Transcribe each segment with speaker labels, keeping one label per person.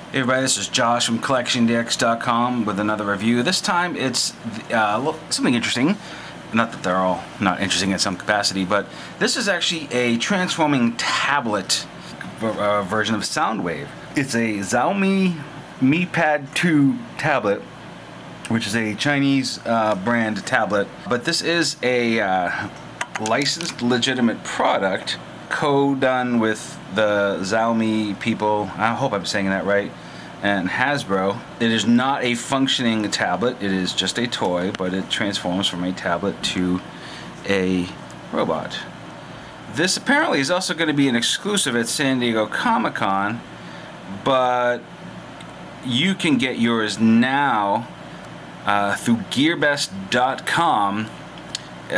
Speaker 1: Hey everybody, this is Josh from CollectionDX.com with another review. This time it's something interesting. Not that they're all not interesting in some capacity, but this is actually a transforming tablet version of Soundwave. It's a Xiaomi MIPAD 2 tablet, which is a Chinese brand tablet. But this is a licensed, legitimate product, co-done with the Xiaomi people. I hope I'm saying that right. And Hasbro. It is not a functioning tablet. It is just a toy, but it transforms from a tablet to a robot. This apparently is also going to be an exclusive at San Diego Comic-Con, but you can get yours now through GearBest.com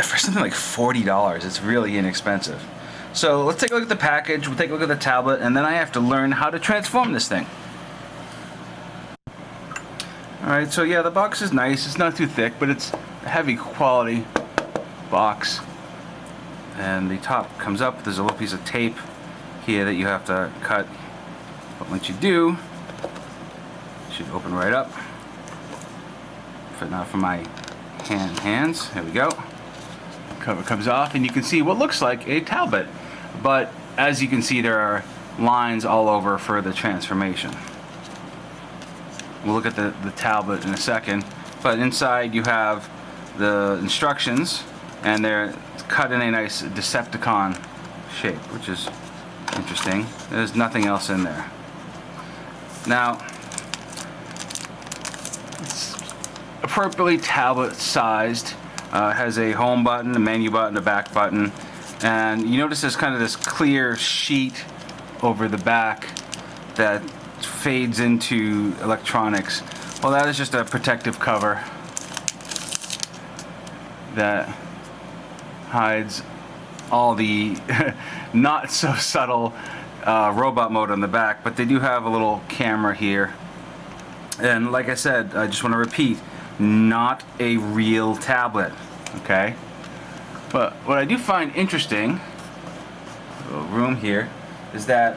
Speaker 1: for something like $40. It's really inexpensive. So let's take a look at the package, we'll take a look at the tablet, and then I have to learn how to transform this thing. Alright, so yeah, the box is nice. It's not too thick, but it's a heavy quality box. And the top comes up. There's a little piece of tape here that you have to cut. But once you do, it should open right up. Not for my hands. There we go. Cover comes off, and you can see what looks like a tablet. But as you can see, there are lines all over for the transformation. We'll look at the tablet in a second, but inside you have the instructions, and they're cut in a nice Decepticon shape, which is interesting. There's nothing else in there. Now, it's appropriately tablet sized. Has a home button, a menu button, a back button, and you notice there's kind of this clear sheet over the back that fades into electronics. Well, that is just a protective cover that hides all the not so subtle robot mode on the back, but they do have a little camera here. And like I said, I just want to repeat, not a real tablet, okay? But what I do find interesting, a little room here, is that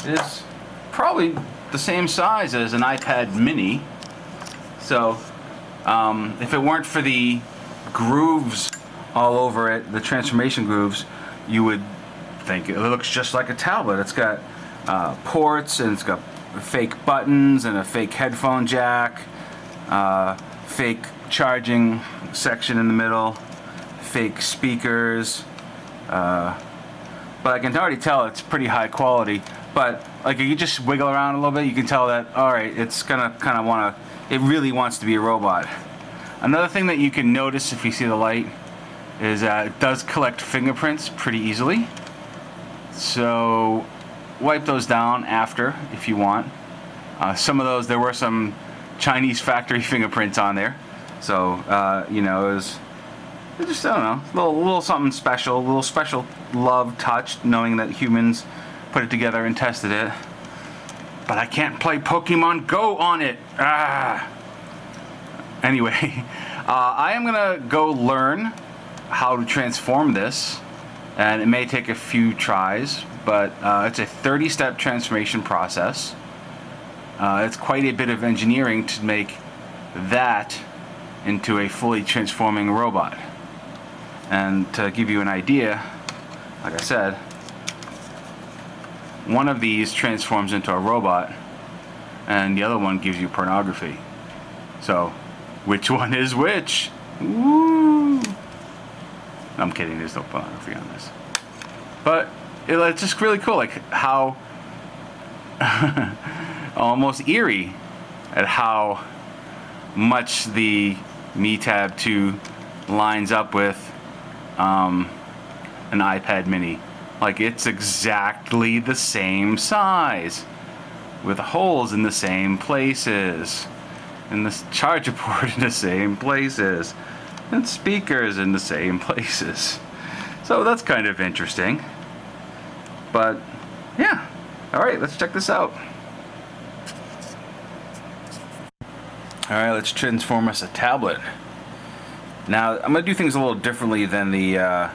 Speaker 1: it's probably the same size as an iPad mini. So if it weren't for the grooves all over it, the transformation grooves, you would think it looks just like a tablet. It's got ports, and it's got fake buttons and a fake headphone jack, fake charging section in the middle, fake speakers, but I can already tell it's pretty high quality. But like, if you just wiggle around a little bit, you can tell that, alright, it's gonna kind of want to, it really wants to be a robot. Another thing that you can notice if you see the light is it does collect fingerprints pretty easily. So wipe those down after if you want. Some of those, there were some Chinese factory fingerprints on there. So, you know, it was just, I don't know, a little something special, a little special love touch, knowing that humans put it together and tested it. But I can't play Pokemon Go on it. Anyway, I am gonna go learn how to transform this, and it may take a few tries, but it's a 30-step transformation process. It's quite a bit of engineering to make that into a fully transforming robot. And to give you an idea, like I said, one of these transforms into a robot, and the other one gives you pornography. So, which one is which? Woo! I'm kidding, there's no pornography on this. But it's just really cool, like how almost eerie at how much the MIPAD 2 lines up with an iPad mini. Like, it's exactly the same size, with holes in the same places, and the charger port in the same places, and speakers in the same places. So that's kind of interesting. But yeah, alright, let's check this out. Alright, let's transform us a tablet. Now, I'm going to do things a little differently than the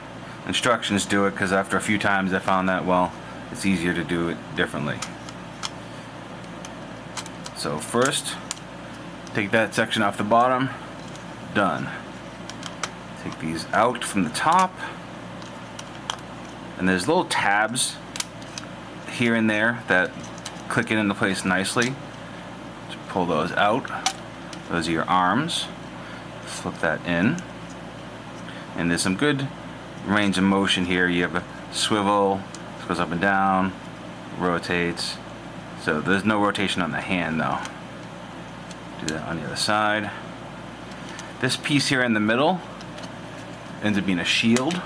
Speaker 1: instructions do it, because after a few times I found that, well, it's easier to do it differently. So first, take that section off the bottom. Done. Take these out from the top. And there's little tabs here and there that click it into place nicely. Just pull those out. Those are your arms. Flip that in. And there's some good range of motion here. You have a swivel, it goes up and down, rotates. So there's no rotation on the hand though. Do that on the other side. This piece here in the middle ends up being a shield.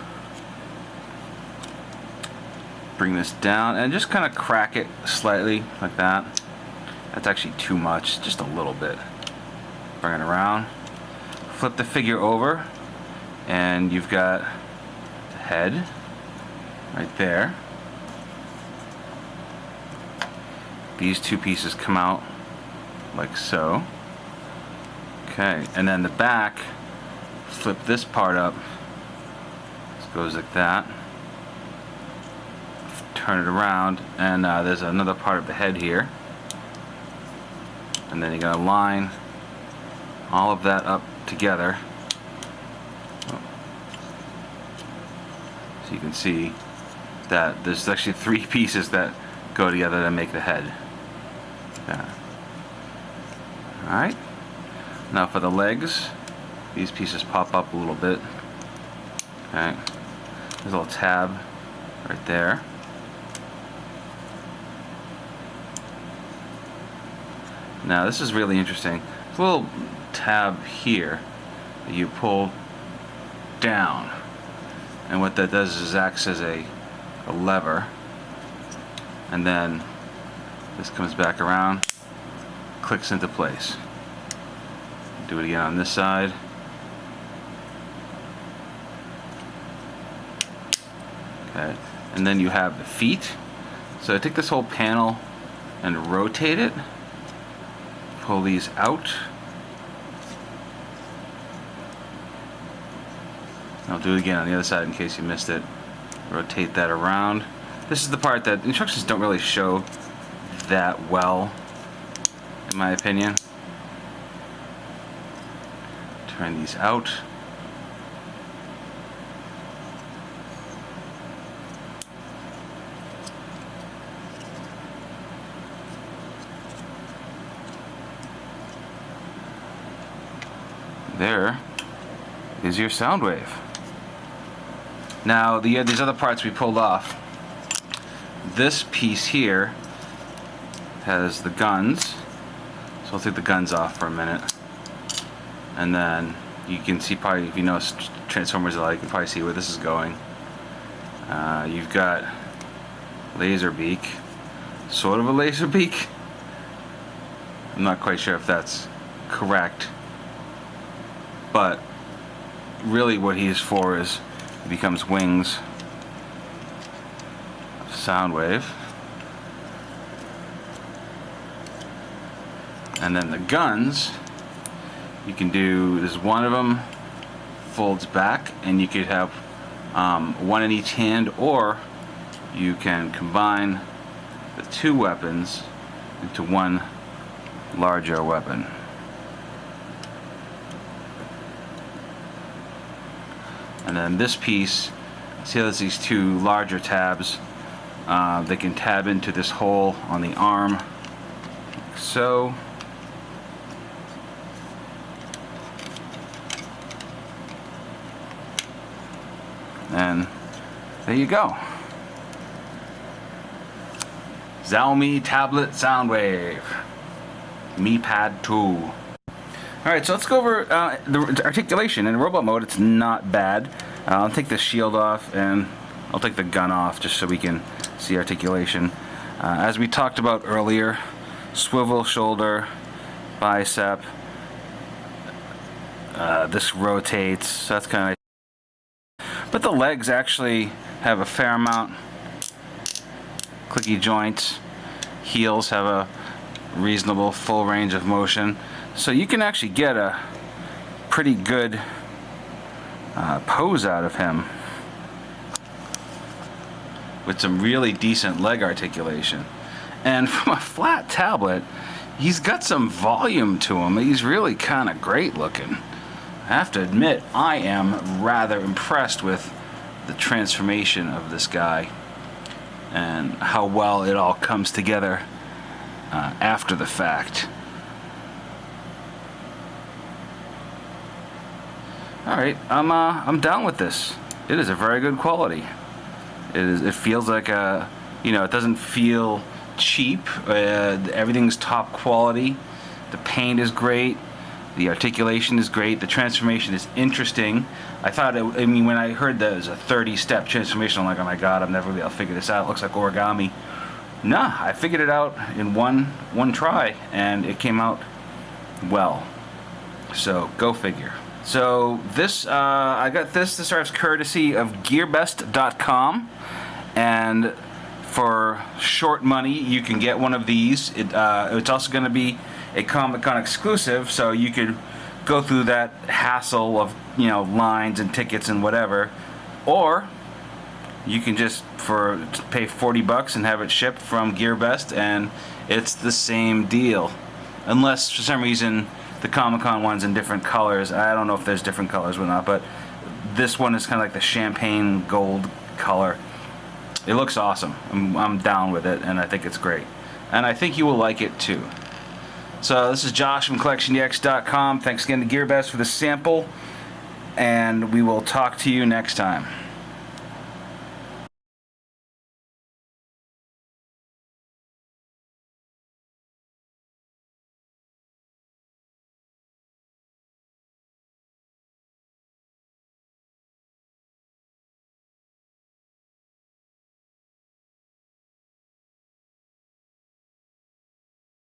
Speaker 1: Bring this down and just kind of crack it slightly like that. That's actually too much, just a little bit. Bring it around. Flip the figure over and you've got the head right there. These two pieces come out like so. Okay, and then the back, flip this part up. This goes like that. Turn it around, and there's another part of the head here. And then you're going to line all of that up together. So you can see that there's actually three pieces that go together to make the head. Yeah. Alright. Now for the legs, these pieces pop up a little bit. Okay. There's a little tab right there. Now this is really interesting. There's a little tab here that you pull down, and what that does is acts as a lever, and then this comes back around, clicks into place. Do it again on this side. Okay, and then you have the feet. So take this whole panel and rotate it. Pull these out. I'll do it again on the other side in case you missed it. Rotate that around. This is the part that instructions don't really show that well, in my opinion. Turn these out. There is your Soundwave. Now these other parts we pulled off. This piece here has the guns, so I'll take the guns off for a minute, and then you can see, probably if you know Transformers alike, you can probably see where this is going. You've got laser beak, sort of a laser beak. I'm not quite sure if that's correct. But really what he is for is he becomes wings of Soundwave. And then the guns, you can do, there's one of them folds back, and you could have one in each hand, or you can combine the two weapons into one larger weapon. And then this piece, see how there's these two larger tabs. They can tab into this hole on the arm, like so. And there you go. Xiaomi tablet Soundwave MIPAD 2. Alright, so let's go over the articulation. In robot mode, it's not bad. I'll take the shield off, and I'll take the gun off just so we can see articulation. As we talked about earlier, swivel shoulder, bicep, this rotates, so that's kind of nice. But the legs actually have a fair amount. Clicky joints, heels have a reasonable full range of motion. So you can actually get a pretty good pose out of him with some really decent leg articulation. And from a flat tablet, he's got some volume to him. He's really kind of great looking. I have to admit, I am rather impressed with the transformation of this guy and how well it all comes together after the fact. All right, I'm down with this. It is a very good quality. It feels like a, you know, it doesn't feel cheap. Everything's top quality. The paint is great. The articulation is great. The transformation is interesting. I mean, when I heard that it was a 30-step transformation, I'm like, oh my god, I'm never going to be able to figure this out. It looks like origami. Nah, I figured it out in one try, and it came out well. So, go figure. So, this, I got this. This is courtesy of GearBest.com, and for short money, you can get one of these. It's also going to be a Comic-Con exclusive, so you could go through that hassle of, you know, lines and tickets and whatever, or you can just pay $40 and have it shipped from GearBest, and it's the same deal, unless for some reason the Comic-Con one's in different colors. I don't know if there's different colors or not, but this one is kind of like the champagne gold color. It looks awesome. I'm down with it, and I think it's great, and I think you will like it too. So this is Josh from CollectionDX.com. Thanks again to GearBest for the sample, and we will talk to you next time.